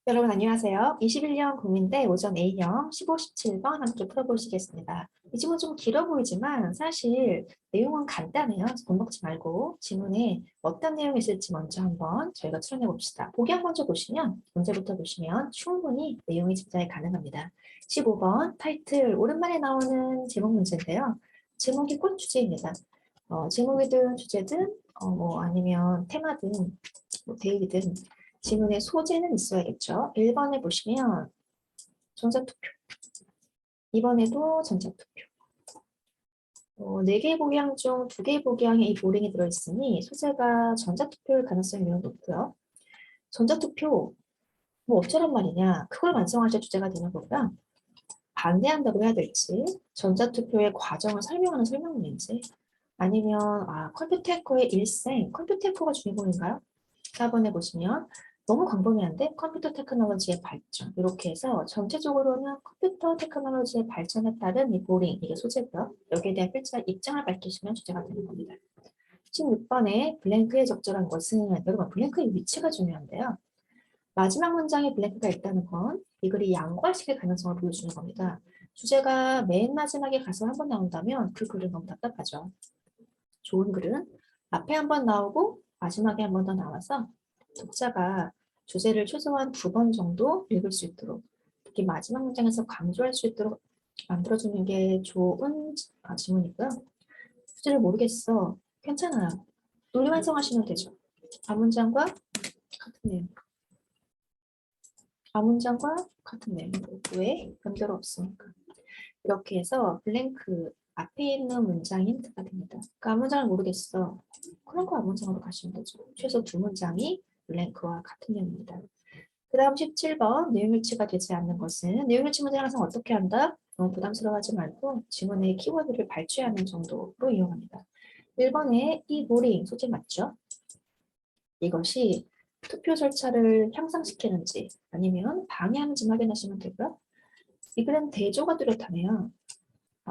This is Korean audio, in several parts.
여러분 안녕하세요. 21년 국민대 오전 A형 15, 17번 함께 풀어보시겠습니다. 이 지문 좀 길어 보이지만 사실 내용은 간단해요. 그래서 겁먹지 말고 지문에 어떤 내용이 있을지 먼저 한번 저희가 추론해 봅시다. 보기 한 먼저 보시면 문제부터 보시면 충분히 내용이 집중이 가능합니다. 15번 타이틀 오랜만에 나오는 제목 문제인데요. 제목이 꼭 주제입니다. 제목이든 주제든 아니면 테마든 대입이든 지문의 소재는 있어야겠죠. 1번에 보시면 전자투표, 2번에도 전자투표. 4개 복양 중 2개 복양에 이 보링이 들어있으니 소재가 전자투표일 가능성이 매우 높고요. 전자투표, 뭐 어쩌란 말이냐, 그걸 완성하셔야 주제가 되는 거고요. 반대한다고 해야 될지, 전자투표의 과정을 설명하는 설명문인지, 아니면 컴퓨터 해커의 일생, 컴퓨터 해커가 주인공인가요? 4번에 보시면 너무 광범위한데 컴퓨터 테크놀로지의 발전 이렇게 해서 전체적으로는 컴퓨터 테크놀로지의 발전에 따른 이 보링 이게 소재고요. 여기에 대한 필자 입장을 밝히시면 주제가 되는 겁니다. 16번에 블랭크에 적절한 것은 여러분 블랭크의 위치가 중요한데요. 마지막 문장에 블랭크가 있다는 건 이 글이 양과식의 가능성을 보여주는 겁니다. 주제가 맨 마지막에 가서 한 번 나온다면 그 글은 너무 답답하죠. 좋은 글은 앞에 한 번 나오고 마지막에 한 번 더 나와서 독자가 주제를 최소한 2번 정도 읽을 수 있도록 특히 마지막 문장에서 강조할 수 있도록 만들어주는 게 좋은 지문이고요. 주제를 모르겠어. 괜찮아요. 논리 완성하시면 되죠. 앞문장과 같은 내용. 앞문장과 같은 내용. 왜? 변별어 없으니까. 이렇게 해서 블랭크 앞에 있는 문장이 힌트가 됩니다. 그러니까 앞문장을 모르겠어. 그런 거 앞문장으로 가시면 되죠. 최소 2문장이 블랭크와 같은 내용입니다. 그 다음 17번 내용일치가 되지 않는 것은 내용일치 문제 항상 어떻게 한다? 너무 부담스러워하지 말고 지문의 키워드를 발췌하는 정도로 이용합니다. 1번에 이 보링 소재 맞죠? 이것이 투표 절차를 향상시키는지 아니면 방해하는지 확인하시면 되고요. 이 글은 대조가 뚜렷하네요.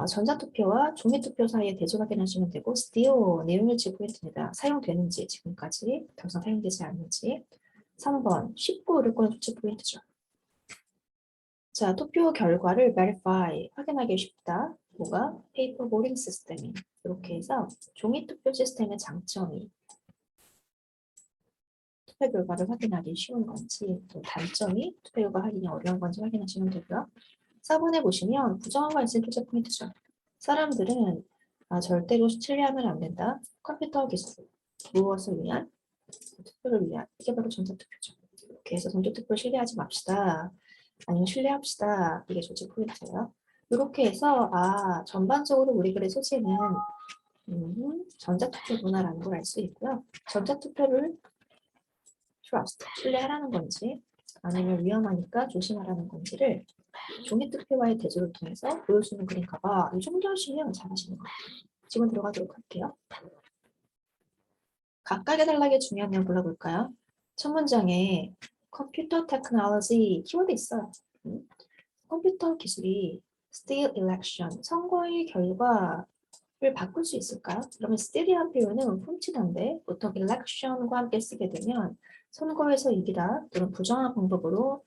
전자투표와 종이투표 사이에 대조 확인하시면 되고 still 내용일치 포인트입니다. 사용되는지 지금까지 더 이상 사용되지 않는지 3번 쉽고 어렵고는 조치 포인트죠. 자, 투표 결과를 verify 확인하기 쉽다. 뭐가? 페이퍼 보링 시스템이 이렇게 해서 종이 투표 시스템의 장점이 투표 결과를 확인하기 쉬운 건지 또 단점이 투표 결과 확인이 어려운 건지 확인하시면 되고요. 4번에 보시면 부정어가 있을 표제 포인트죠. 사람들은 절대로 신뢰하면 안 된다. 컴퓨터 기술, 무엇을 위한? 투표를 위한. 이게 바로 전자투표죠. 이렇게 해서 전자투표를 신뢰하지 맙시다. 아니면 신뢰합시다. 이게 조직 포인트예요. 이렇게 해서 전반적으로 우리 글의 소재는 전자투표구나라는 걸 알 수 있고요. 전자투표를 trust, 신뢰하라는 건지 아니면 위험하니까 조심하라는 건지를 종이투표와의 대조를 통해서 보여주는 글인가 봐. 이 정도 하시면 잘하시는 거예요. 지금 들어가도록 할게요. 각각의 단락의 중요한 내용 골라볼까요? 첫 문장에 컴퓨터 테크놀로지 키워드 있어요. 컴퓨터 기술이 still election, 선거의 결과를 바꿀 수 있을까요? 그러면 still이라는 표현은 훔치던데 보통 election과 함께 쓰게 되면 선거에서 이기다 또는 부정한 방법으로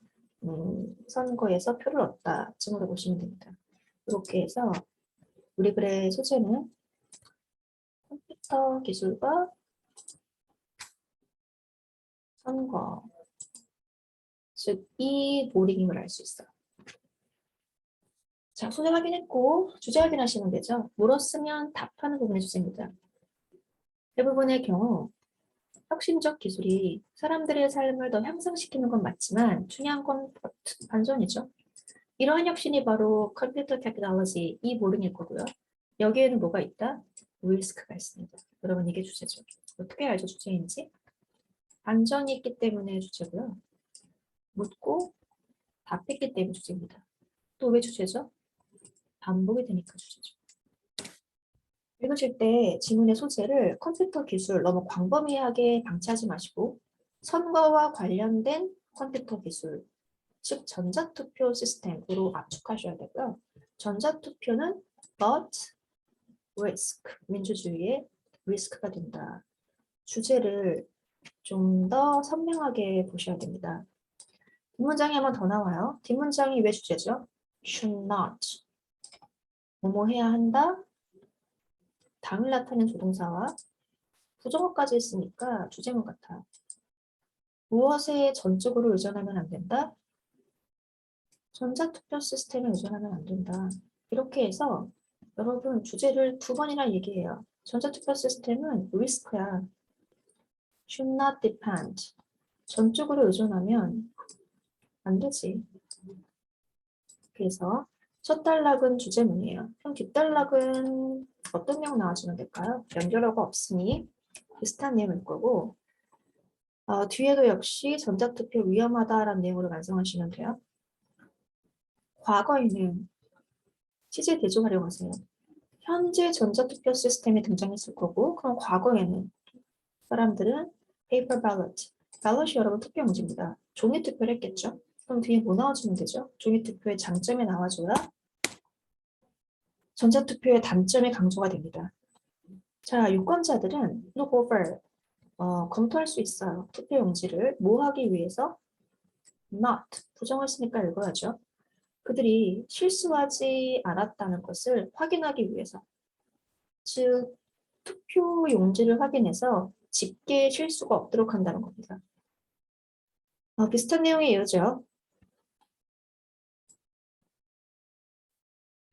선거에서 표를 얻다 쯤으로 보시면 됩니다. 이렇게 해서 우리 글의 소재는 컴퓨터 기술과 선거, 즉 이 보링임을 알 수 있어요. 자, 소재 확인했고 주제 확인하시면 되죠. 물었으면 답하는 부분의 주제입니다. 대부분의 경우 혁신적 기술이 사람들의 삶을 더 향상시키는 건 맞지만 중요한 건 반전이죠. 이러한 혁신이 바로 컴퓨터 테크놀로지 이 모르일 거고요. 여기에는 뭐가 있다? 리스크가 있습니다. 여러분 이게 주제죠. 어떻게 알죠 주제인지? 반전이 있기 때문에 주제고요. 묻고 답했기 때문에 주제입니다. 또 왜 주제죠? 반복이 되니까 주제죠. 읽으실 때 지문의 소재를 컴퓨터 기술 너무 광범위하게 방치하지 마시고 선거와 관련된 컴퓨터 기술, 즉 전자투표 시스템으로 압축하셔야 되고요. 전자투표는 but risk, 민주주의의 리스크가 된다. 주제를 좀 더 선명하게 보셔야 됩니다. 뒷문장이 한 번 더 나와요. 뒷문장이 왜 주제죠? should not. 뭐뭐 해야 한다. 당을 나타내는 조동사와 부정어까지 있으니까 주제문 같아. 무엇에 전적으로 의존하면 안 된다? 전자투표 시스템에 의존하면 안 된다. 이렇게 해서 여러분 주제를 두 번이나 얘기해요. 전자투표 시스템은 리스크야. should not depend. 전적으로 의존하면 안 되지. 그래서 첫 단락은 주제문이에요. 그럼 뒷단락은 어떤 내용 나와주면 될까요? 연결어가 없으니 비슷한 내용일 거고 뒤에도 역시 전자투표 위험하다라는 내용으로 완성하시면 돼요. 과거에는 시제 대조 활용하세요. 현재 전자투표 시스템이 등장했을 거고 그럼 과거에는 사람들은 paper ballot, ballot이 여러분 투표 용지입니다. 종이 투표를 했겠죠? 그럼 뒤에 뭐 나와주면 되죠? 종이 투표의 장점이 나와줘야 전자투표의 단점이 강조가 됩니다. 자, 유권자들은 look over, 검토할 수 있어요. 투표 용지를 뭐 하기 위해서? not, 부정을 쓰니까 읽어야죠. 그들이 실수하지 않았다는 것을 확인하기 위해서. 즉, 투표 용지를 확인해서 집계에 실수가 없도록 한다는 겁니다. 비슷한 내용이 이어져요.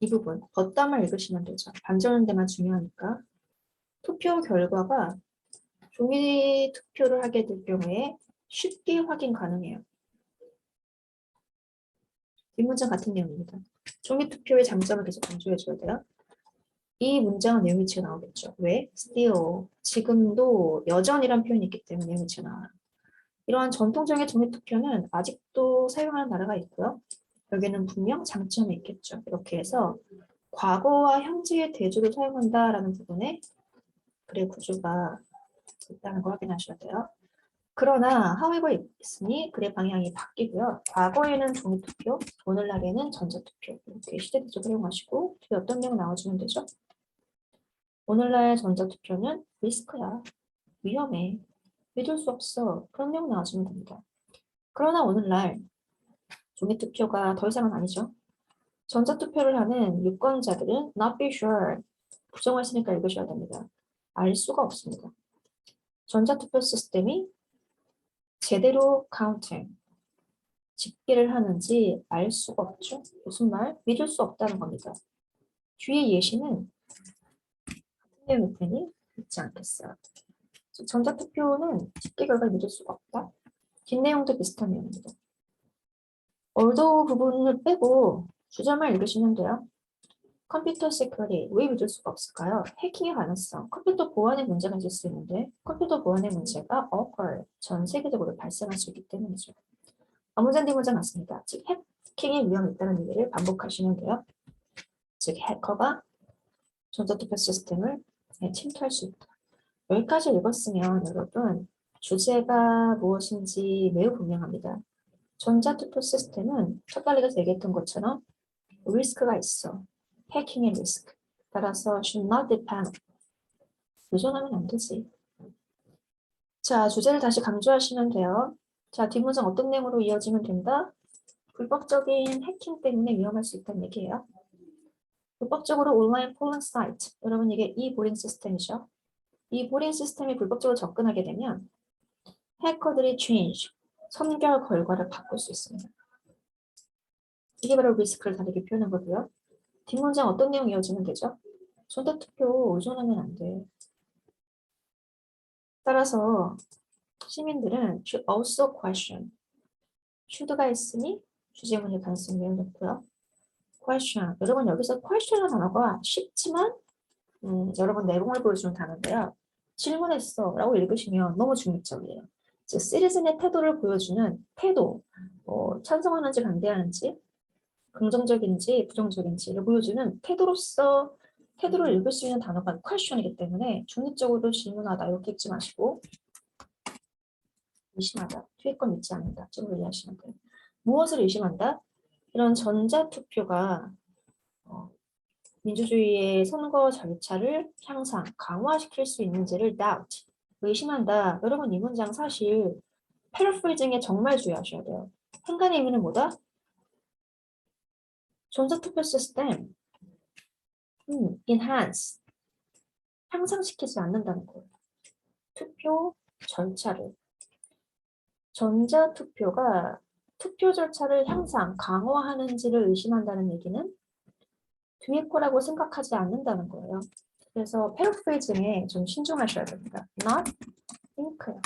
이 부분, 덧담을 읽으시면 되죠. 반전하는 데만 중요하니까. 투표 결과가 종이 투표를 하게 될 경우에 쉽게 확인 가능해요. 뒷문장 같은 내용입니다. 종이 투표의 장점을 계속 강조해줘야 돼요. 이 문장은 내용 위치가 나오겠죠. 왜? still, 지금도 여전이란 표현이 있기 때문에 내용 위치가 나와요. 이러한 전통적인 종이 투표는 아직도 사용하는 나라가 있고요. 여기는 분명 장점이 있겠죠. 이렇게 해서 과거와 현재의 대조를 사용한다라는 부분에 글의 구조가 있다는 거 확인하셔야 돼요. 그러나 however 있으니 글의 방향이 바뀌고요. 과거에는 종이투표, 오늘날에는 전자투표 이렇게 시대대조 활용하시고 뒤에 어떤 내용 나와주면 되죠? 오늘날 전자투표는 리스크야. 위험해. 믿을 수 없어. 그런 내용 나와주면 됩니다. 그러나 오늘날 종이투표가 더 이상은 아니죠. 전자투표를 하는 유권자들은 not be sure. 부정을 쓰니까 읽으셔야 됩니다. 알 수가 없습니다. 전자투표 시스템이 제대로 counting, 집계를 하는지 알 수가 없죠. 무슨 말? 믿을 수 없다는 겁니다. 뒤에 예시는 같은 내용일 테니 믿지 않겠어요. 전자투표는 집계 결과를 믿을 수가 없다. 뒷내용도 비슷한 내용입니다. although 부분을 빼고 주절만 읽으시면 돼요. 컴퓨터 시큐리티, 왜 믿을 수가 없을까요? 해킹의 가능성, 컴퓨터 보안에 문제가 있을 수 있는데 컴퓨터 보안의 문제가 occur, 전 세계적으로 발생할 수 있기 때문이죠. 문장 뒤문장 맞습니다. 즉 해킹의 위험이 있다는 얘기를 반복하시면 돼요. 즉 해커가 전자투표 시스템을 침투할 수 있다. 여기까지 읽었으면 여러분 주제가 무엇인지 매우 분명합니다. 전자투표 시스템은 첫 단락에서 얘기했던 것처럼 리스크가 있어. 해킹의 리스크. 따라서 should not depend. 의존하면 안 되지. 자, 주제를 다시 강조하시면 돼요. 자, 뒷문장 어떤 내용으로 이어지면 된다? 불법적인 해킹 때문에 위험할 수 있다는 얘기예요. 불법적으로 온라인 폴링 사이트. 여러분 이게 e-보링 시스템이죠. 이 보링 시스템이 불법적으로 접근하게 되면 해커들이 change, 선결 결과를 바꿀 수 있습니다. 이게 바로 리스크를 다르게 표현한 거고요. 뒷문장 어떤 내용이 이어지면 되죠? 전자투표 의존하면 안 돼. 따라서 시민들은 should also question. should가 있으니 주제문일 가능성이 매우 높고요. question. 여러분 여기서 question이라는 단어가 쉽지만 여러분 내용을 보여주는 단어인데요. 질문했어 라고 읽으시면 너무 중립적이에요. 즉 시리즌의 태도를 보여주는 태도, 찬성하는지 반대하는지 긍정적인지 부정적인지를 보여주는 태도로서 태도를 읽을 수 있는 단어가 question이기 때문에 중립적으로 질문하다 이렇게 읽지 마시고 의심하다, 뒤에 건 믿지 않는다 쪽으로 이해하시면 돼요. 무엇을 의심한다? 이런 전자투표가 민주주의의 선거 절차를 향상, 강화시킬 수 있는지를 doubt, 의심한다. 여러분 이 문장 사실 패러프레이징에 정말 주의하셔야 돼요. 한간의 의미는 뭐다? 전자투표 시스템, enhance, 향상시키지 않는다는 거예요. 투표 절차를. 전자투표가 투표 절차를 향상, 강화하는지를 의심한다는 얘기는 뒤에 거라고 생각하지 않는다는 거예요. 그래서 패러프레이징에 좀 신중하셔야 됩니다. Not think요.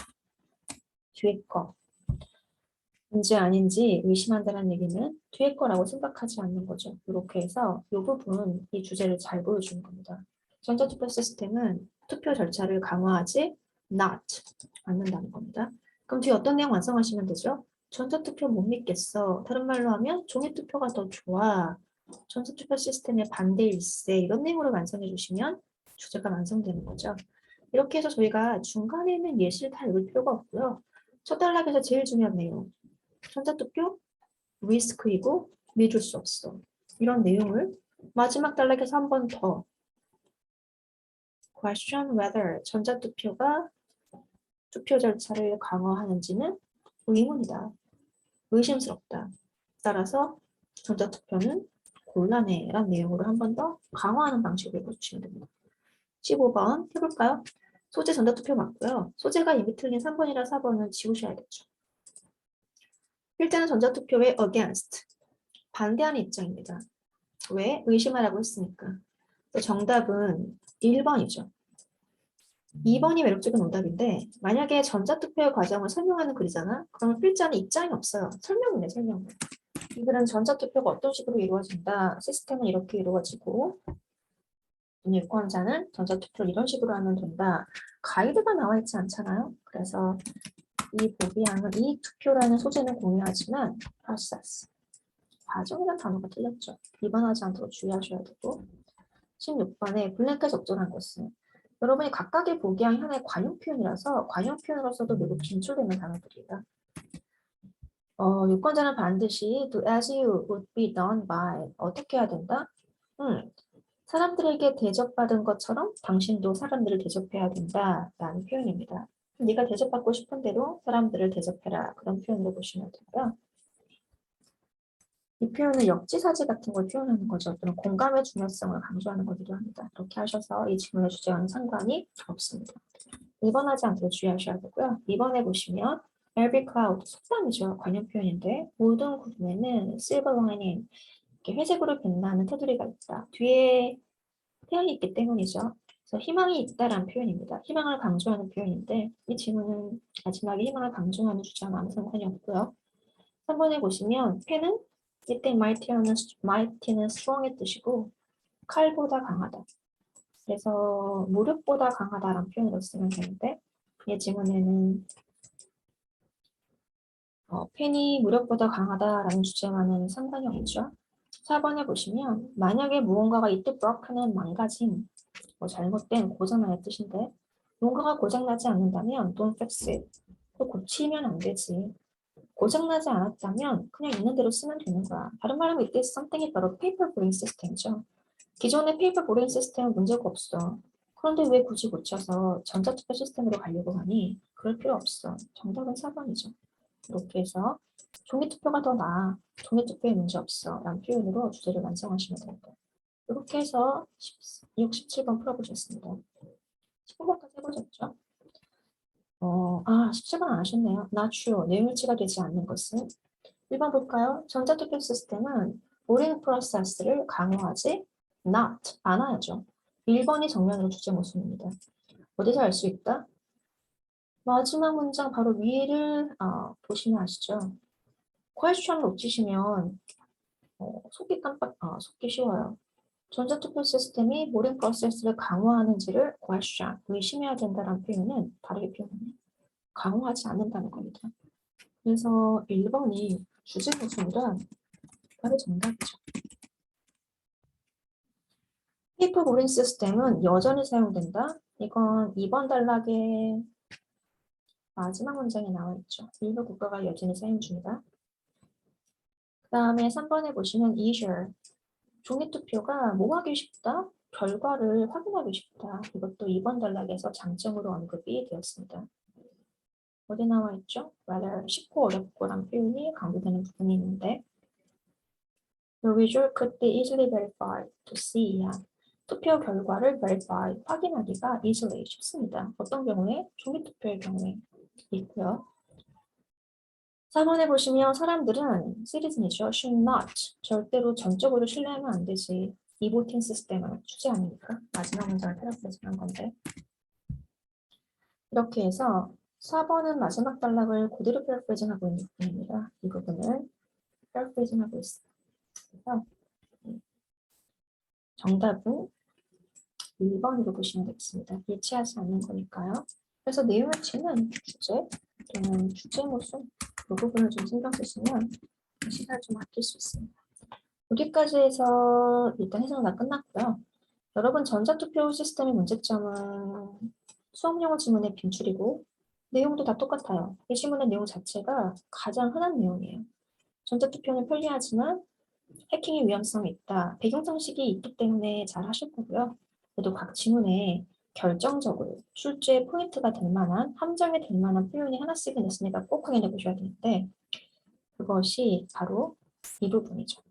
뒤에 거. 인지 아닌지 의심한다는 얘기는 뒤에 거라고 생각하지 않는 거죠. 이렇게 해서 이 부분, 이 주제를 잘 보여주는 겁니다. 전자투표 시스템은 투표 절차를 강화하지 not 않는다는 겁니다. 그럼 뒤에 어떤 내용 완성하시면 되죠? 전자투표 못 믿겠어. 다른 말로 하면 종이투표가 더 좋아. 전자투표 시스템의 반대일세. 이런 내용으로 완성해 주시면 주제가 완성되는 거죠. 이렇게 해서 저희가 중간에 있는 예시를 다 읽을 필요가 없고요. 첫 단락에서 제일 중요한 내용. 전자투표 리스크이고 믿을 수 없어. 이런 내용을 마지막 단락에서 한 번 더 question whether 전자투표가 투표 절차를 강화하는지는 의문이다. 의심스럽다. 따라서 전자투표는 곤란해라는 내용으로 한 번 더 강화하는 방식으로 읽어주시면 됩니다. 15번 해볼까요? 소재 전자투표 맞고요. 소재가 이미 틀린 3번이라 4번은 지우셔야겠죠. 일단은 전자투표의 against, 반대하는 입장입니다. 왜? 의심하라고 했으니까. 정답은 1번이죠. 2번이 매력적인 오답인데 만약에 전자투표의 과정을 설명하는 글이잖아? 그러면 필자는 입장이 없어요. 설명이네, 설명. 이 글은 전자투표가 어떤 식으로 이루어진다. 시스템은 이렇게 이루어지고 유권자는 전자투표를 이런 식으로 하면 된다. 가이드가 나와 있지 않잖아요. 그래서 이 보기양은 이 투표라는 소재는 공유하지만 process, 과정이라는 단어가 틀렸죠. 위반하지 않도록 주의하셔야 되고 16번에 블랭크에 적절한 것은 여러분이 각각의 보기양이 하나의 관용 표현이라서 관용 표현으로서도 매우 긴출되는 단어들이다. 유권자는 반드시 do as you would be done by 어떻게 해야 된다? 사람들에게 대접받은 것처럼 당신도 사람들을 대접해야 된다라는 표현입니다. 네가 대접받고 싶은 대로 사람들을 대접해라. 그런 표현으로 보시면 되고요. 이 표현은 역지사지 같은 걸 표현하는 거죠. 또는 공감의 중요성을 강조하는 거기도 합니다. 이렇게 하셔서 이 질문의 주제와는 상관이 없습니다. 2번 하지 않도록 주의하셔야 되고요. 2번에 보시면 every cloud, 속담이죠. 관용 표현인데 모든 구름에는 silver lining, 이렇게 회색으로 빛나는 테두리가 있다. 뒤에 태양이 있기 때문이죠. 그래서 희망이 있다라는 표현입니다. 희망을 강조하는 표현인데 이 질문은 마지막에 희망을 강조하는 주제와 아무 상관이 없고요. 3번에 보시면 펜은 이때 mighty는 strong의 뜻이고 칼보다 강하다. 그래서 무력보다 강하다라는 표현으로 쓰면 되는데 이 질문에는 펜이 무력보다 강하다라는 주제와는 상관이 없죠. 4번에 보시면 만약에 무언가가 이때 broken은 망가짐, 잘못된 고장나는 뜻인데 뭔가가 고장나지 않는다면 don't fix it. 고치면 안 되지. 고장나지 않았다면 그냥 있는 대로 쓰면 되는 거야. 다른 말로 하면 이때 something이 바로 paper boarding 시스템이죠. 기존의 페이퍼 보링 시스템은 문제가 없어. 그런데 왜 굳이 고쳐서 전자투표 시스템으로 가려고 하니? 그럴 필요 없어. 정답은 4번이죠. 이렇게 해서 종이투표가 더 나아. 종이투표에 문제 없어. 라는 표현으로 주제를 완성하시면 됩니다. 이렇게 해서 16, 17번 풀어보셨습니다. 19번까지 해보셨죠? 17번 안 하셨네요. Not true. 내용일치가 되지 않는 것은 1번 볼까요? 전자투표 시스템은 보링 프로세스를 강화하지 not 않아야죠. 1번이 정면으로 주제 모순입니다. 어디서 알 수 있다? 마지막 문장 바로 위를 보시면 아시죠? question 놓치시면 속기 쉬워요. 전자투표 시스템이 모든 프로세스를 강화하는지를 question, 의심해야 된다는 표현은 다르게 표현합니다. 강화하지 않는다는 겁니다. 그래서 1번이 주제 모순이라 바로 정답이죠. 페이퍼 보링 시스템은 여전히 사용된다. 이건 2번 단락의 마지막 문장에 나와 있죠. 일부 국가가 여전히 사용 중이다. 그 다음에 3번에 보시면 easier. 종이투표가 뭐 하기 쉽다? 결과를 확인하기 쉽다. 이것도 2번 단락에서 장점으로 언급이 되었습니다. 어디 나와 있죠? rather 쉽고 어렵고란 표현이 강조되는 부분이 있는데 The result could be easily verified to see. 투표 결과를 verify, 확인하기가 easily 쉽습니다. 어떤 경우에? 종이투표의 경우에 있고요. 4번에 보시면 사람들은 citizen이죠. should not. 절대로 전적으로 신뢰하면 안 되지. 이 voting 시스템은 주제 아닙니까? 마지막 문장을 패러프레이즈한 건데. 이렇게 해서 4번은 마지막 단락을 그대로 패러프레이즈하고 있는 부분입니다. 이 부분을 패러프레이즈하고 있습니다. 그래서 정답은 1번으로 보시면 되겠습니다. 일치하지 않는 거니까요. 그래서 내용을 치는 주제 또는 주제 모순 그 부분을 좀 신경 쓰시면 시간을 좀 아낄 수 있습니다. 여기까지 해서 일단 해석은 다 끝났고요. 여러분 전자투표 시스템의 문제점은 수업용어 지문의 빈출이고 내용도 다 똑같아요. 이 지문의 내용 자체가 가장 흔한 내용이에요. 전자투표는 편리하지만 해킹의 위험성이 있다. 배경 상식이 있기 때문에 잘 하실 거고요. 그래도 각 지문에 결정적으로 출제 포인트가 될 만한, 함정이 될 만한 표현이 하나씩은 있으니까 꼭 확인해 보셔야 되는데 그것이 바로 이 부분이죠.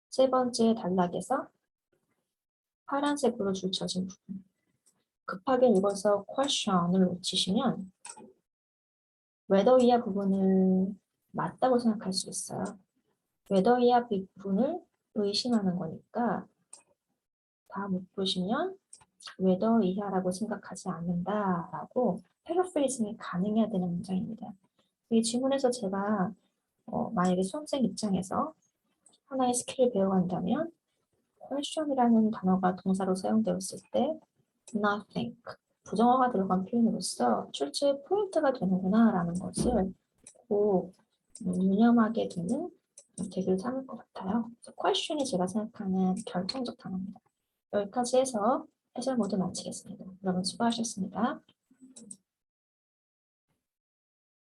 세 번째 단락에서 파란색으로 줄쳐진 부분. 급하게 읽어서 question을 놓치시면 whether 이하 부분을 맞다고 생각할 수 있어요. whether 이하 부분을 의심하는 거니까 다 못 보시면 whether 이하라고 생각하지 않는다라고 패러프레이징이 가능해야 되는 문장입니다. 이 지문에서 제가 만약에 수험생 입장에서 하나의 스킬을 배워간다면 question이라는 단어가 동사로 사용되었을 때 nothing, 부정어가 들어간 표현으로서 출제 포인트가 되는구나 라는 것을 꼭 유념하게 되는 계기를 삼을 것 같아요. question이 제가 생각하는 결정적 단어입니다. 여기까지 해서 해설 모두 마치겠습니다. 여러분 수고하셨습니다.